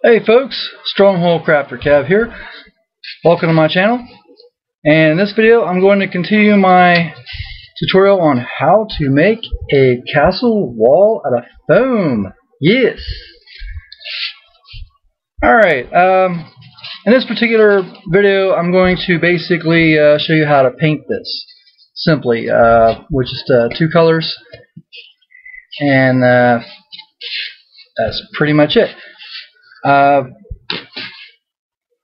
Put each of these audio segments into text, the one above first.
Hey folks, Stronghold Crafter Cav here. Welcome to my channel. And in this video I'm going to continue my tutorial on how to make a castle wall out of foam. Yes! Alright, in this particular video I'm going to basically show you how to paint this simply with just two colors, and that's pretty much it. I'm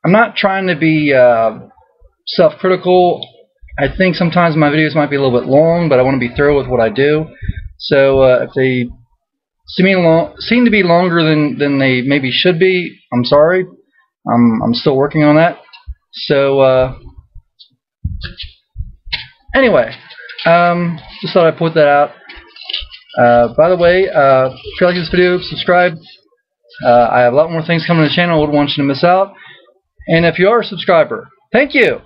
not trying to be self-critical. I think sometimes my videos might be a little bit long, but I want to be thorough with what I do. So if they seem to be longer than they maybe should be, I'm sorry. I'm still working on that. So anyway, just thought I'd put that out. By the way, if you like this video, subscribe. I have a lot more things coming to the channel I wouldn't want you to miss out. And if you are a subscriber, thank you!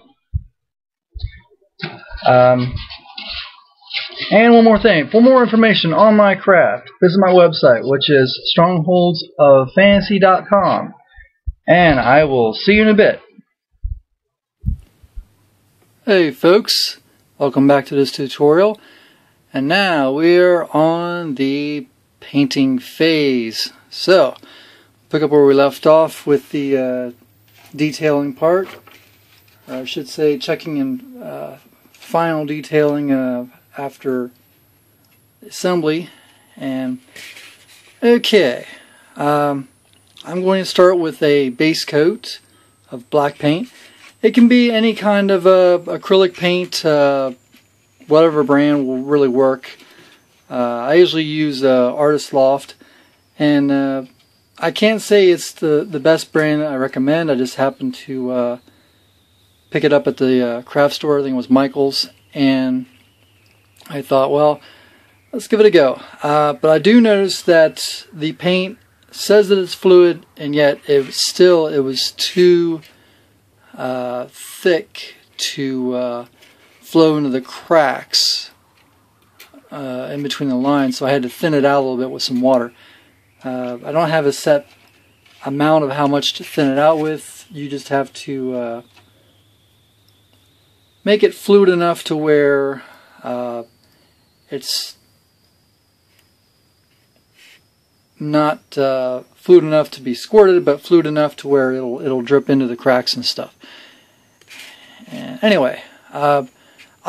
And one more thing. For more information on my craft, visit my website, which is strongholdsoffantasy.com. And I will see you in a bit. Hey folks, welcome back to this tutorial. And now we're on the painting phase. So, pick up where we left off with the detailing part. I should say checking and final detailing after assembly. And okay, I'm going to start with a base coat of black paint. It can be any kind of acrylic paint, whatever brand will really work. I usually use Artist Loft, and I can't say it's the best brand I recommend. I just happened to pick it up at the craft store. I think it was Michael's, and I thought, well, let's give it a go. But I do notice that the paint says that it's fluid, and yet it was too thick to flow into the cracks in between the lines, so I had to thin it out a little bit with some water. I don't have a set amount of how much to thin it out with. You just have to make it fluid enough to where it's not fluid enough to be squirted, but fluid enough to where it'll drip into the cracks and stuff. And anyway, I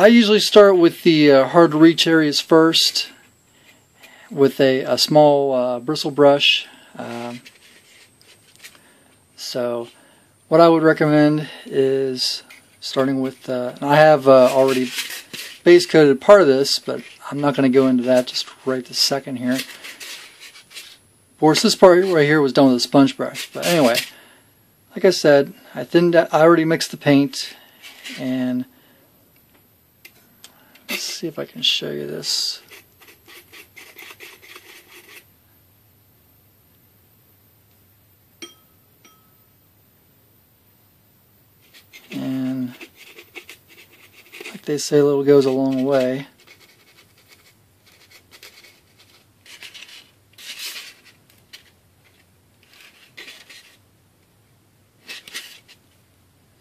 usually start with the hard to reach areas first with a small bristle brush. So what I would recommend is starting with, I have already base coated part of this, but I'm not going to go into that just right this second here. Of course, this part right here was done with a sponge brush. But anyway, like I said, I already mixed the paint, and let's see if I can show you this. And like they say, a little goes a long way.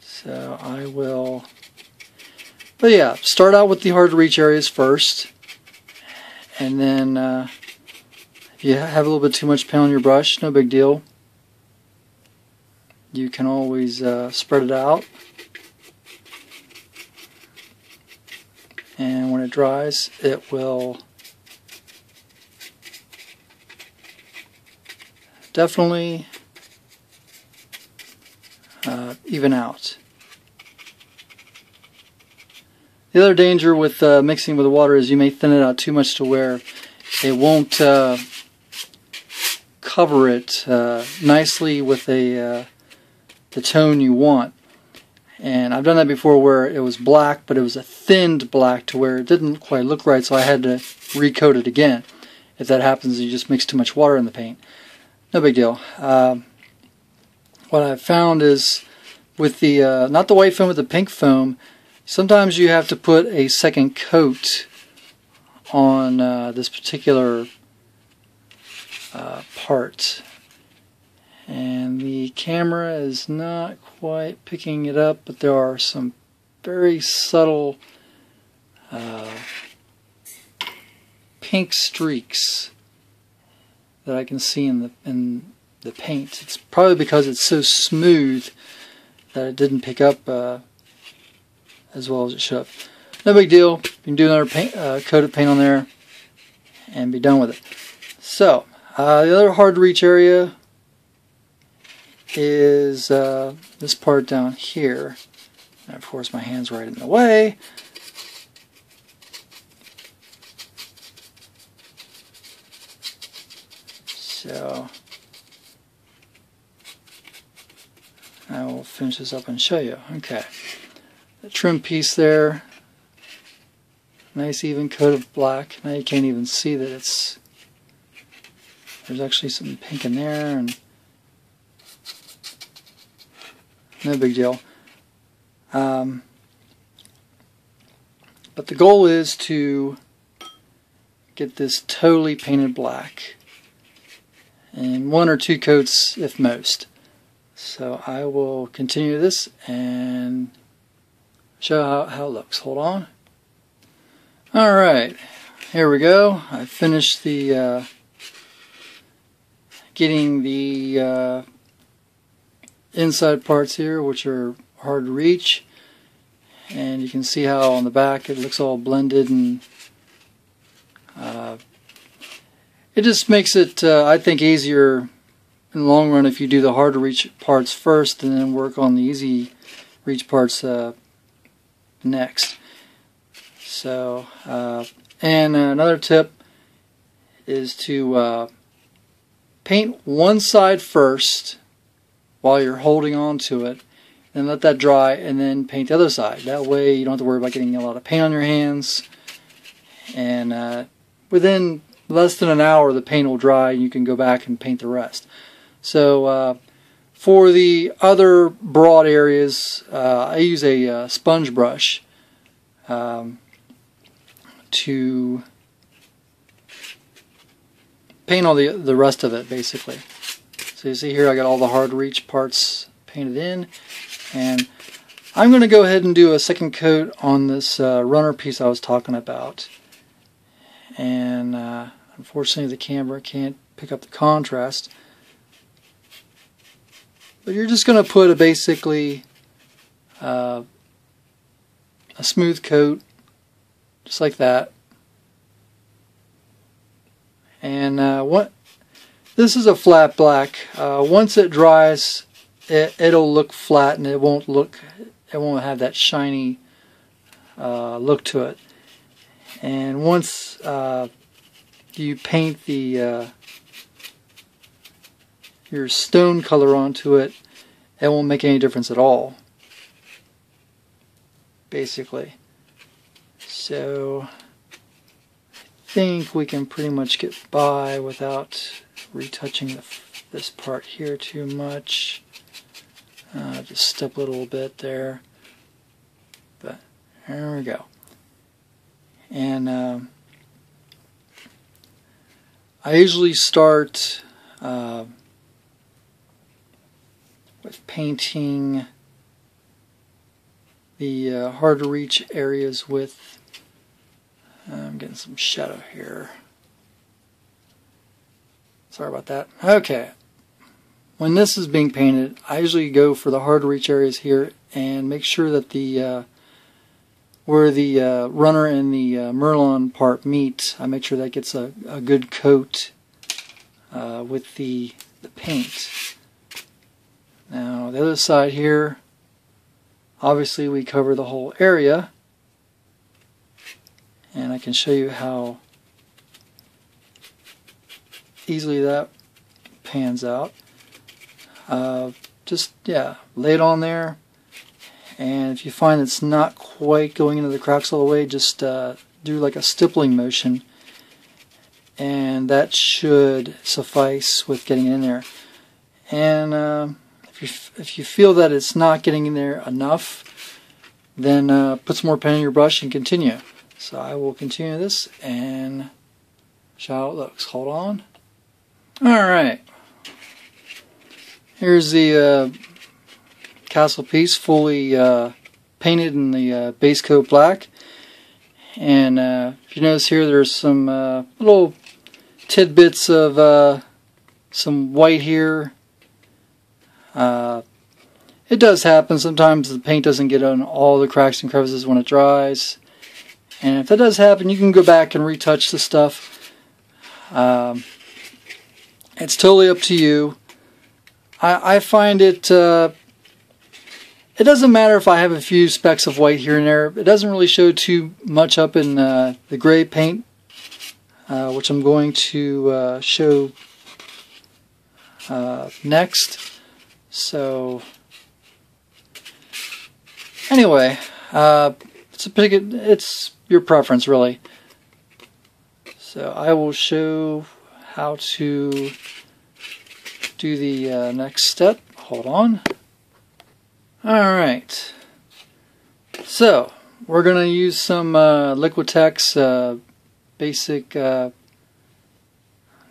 So I will, but yeah, start out with the hard to reach areas first, and then if you have a little bit too much paint on your brush, no big deal. You can always spread it out, and when it dries, it will definitely even out. The other danger with mixing with the water is you may thin it out too much to where it won't cover it nicely with the tone you want. And I've done that before where it was black, but it was a thinned black to where it didn't quite look right, so I had to recoat it again. If that happens, you just mix too much water in the paint. No big deal. What I've found is with the, not the white foam, but the pink foam, sometimes you have to put a second coat on this particular part. and the camera is not quite picking it up, but there are some very subtle pink streaks that I can see in the paint. It's probably because it's so smooth that it didn't pick up as well as it should have. No big deal. You can do another coat of paint on there and be done with it. So the other hard to reach area is this part down here. And of course my hand's right in the way. So I will finish this up and show you. Okay, the trim piece there, nice even coat of black. Now you can't even see that there's actually some pink in there, and no big deal. But the goal is to get this totally painted black, and 1 or 2 coats if most. So I will continue this and show how it looks. Hold on. Alright, here we go. I finished the getting the inside parts here, which are hard to reach, and you can see how on the back it looks all blended, and it just makes it, I think, easier in the long run if you do the hard to reach parts first and then work on the easy reach parts next. So, and another tip is to paint one side first while you're holding on to it, and let that dry, and then paint the other side. That way you don't have to worry about getting a lot of paint on your hands, and within less than an hour the paint will dry and you can go back and paint the rest. So for the other broad areas, I use a sponge brush to paint all the rest of it, basically. So you see here I got all the hard to reach parts painted in, and I'm going to go ahead and do a second coat on this runner piece I was talking about. And unfortunately the camera can't pick up the contrast, but you're just going to put basically a smooth coat just like that. And this is a flat black. Once it dries, it'll look flat, and it won't have that shiny look to it. And once you paint your stone color onto it, it won't make any difference at all, basically. So I think we can pretty much get by without retouching this part here too much. Just step a little bit there, but there we go. And I usually start with painting the hard to reach areas with, I'm getting some shadow here. Sorry about that. Okay. When this is being painted, I usually go for the hard to reach areas here and make sure that the where the runner and the Merlon part meet, I make sure that gets a good coat with the paint. Now the other side here, obviously we cover the whole area, and I can show you how easily that pans out. Just, yeah, lay it on there, and if you find it's not quite going into the cracks all the way, just do like a stippling motion, and that should suffice with getting in there. And if you feel that it's not getting in there enough, then put some more paint on your brush and continue. So I will continue this and show how it looks. Hold on. Alright. Here's the castle piece fully painted in the base coat black. And if you notice here, there's some little tidbits of some white here. It does happen sometimes. The paint doesn't get on all the cracks and crevices when it dries, and if that does happen, you can go back and retouch the stuff. It's totally up to you. I find it it doesn't matter if I have a few specks of white here and there. It doesn't really show too much up in the gray paint, which I'm going to show next. So anyway, it's your preference really. So I will show how to do the next step. Hold on. Alright, so we're going to use some Liquitex basic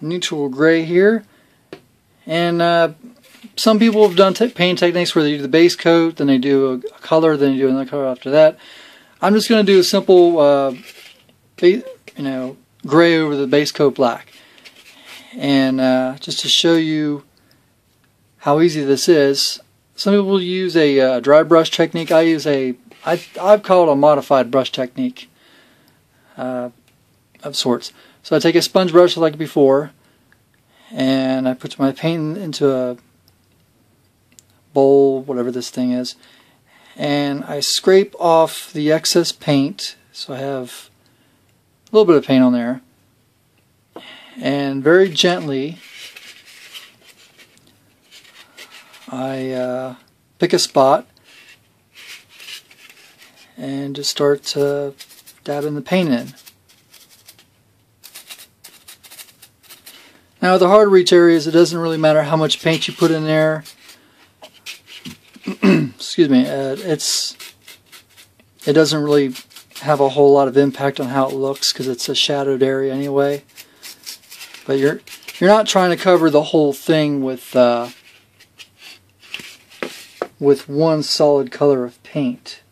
neutral gray here, and some people have done paint techniques where they do the base coat, then they do a color, then they do another color after that. I'm just going to do a simple gray over the base coat black, and just to show you how easy this is. Some people use a dry brush technique. I use I've called it a modified brush technique of sorts. So I take a sponge brush like before, and I put my paint into a bowl, whatever this thing is, and I scrape off the excess paint. So I have a little bit of paint on there, and very gently I pick a spot and just start dabbing the paint in. Now the hard reach areas, it doesn't really matter how much paint you put in there. Excuse me, it doesn't really have a whole lot of impact on how it looks because it's a shadowed area anyway. But you're not trying to cover the whole thing with one solid color of paint.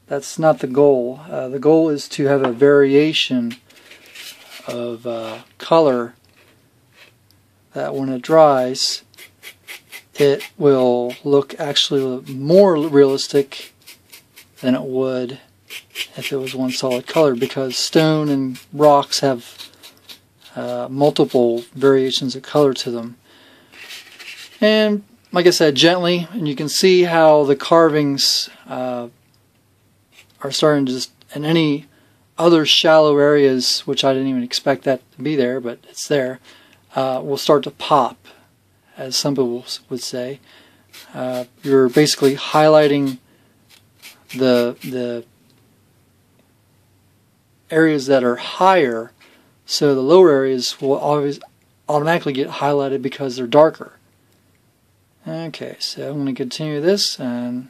That's not the goal. The goal is to have a variation of color that when it dries, it will look actually more realistic than it would if it was one solid color, because stone and rocks have multiple variations of color to them. And like I said, gently, and you can see how the carvings are starting to just, in any other shallow areas, which I didn't even expect that to be there, but it's there, will start to pop, as some people would say. You're basically highlighting the areas that are higher, so the lower areas will always automatically get highlighted because they're darker. Okay, so I'm going to continue this and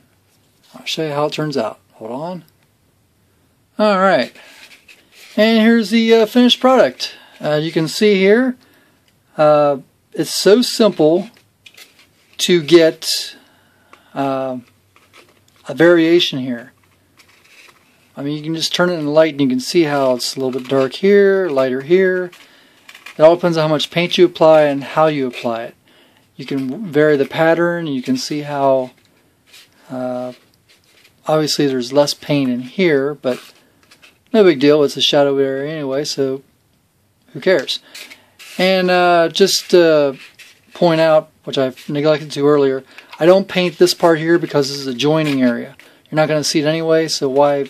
I'll show you how it turns out. Hold on. Alright, and here's the finished product. You can see here, it's so simple to get a variation here. I mean, you can just turn it in the light and you can see how it's a little bit dark here, lighter here. It all depends on how much paint you apply and how you apply it. You can vary the pattern. You can see how obviously there's less paint in here, but no big deal. It's a shadow area anyway, so who cares? And just point out, which I've neglected to earlier, I don't paint this part here because this is a joining area. You're not going to see it anyway, so why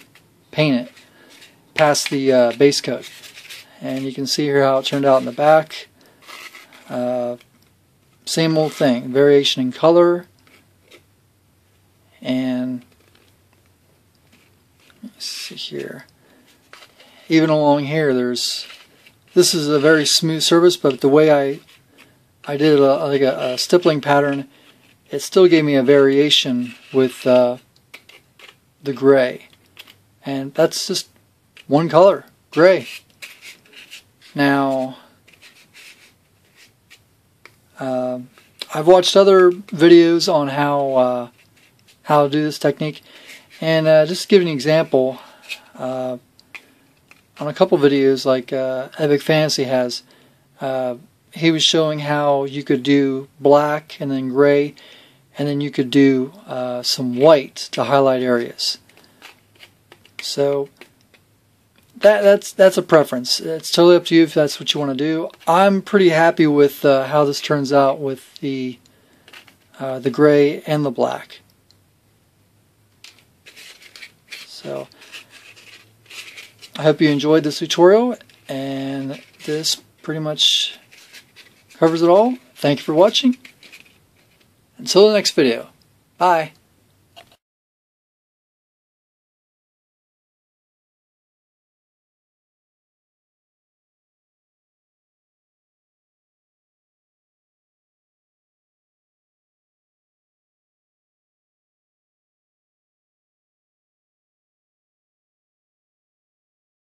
paint it past the base coat? And you can see here how it turned out in the back. Same old thing, variation in color, and let's see here. Even along here, this is a very smooth surface, but the way I did like a stippling pattern, it still gave me a variation with the gray, and that's just one color, gray. Now, I've watched other videos on how to do this technique, and just to give you an example, on a couple videos like Epic Fantasy has, he was showing how you could do black and then gray, and then you could do some white to highlight areas. So that's a preference. It's totally up to you if that's what you want to do. I'm pretty happy with how this turns out with the gray and the black. So I hope you enjoyed this tutorial, and this pretty much covers it all. Thank you for watching. Until the next video. Bye.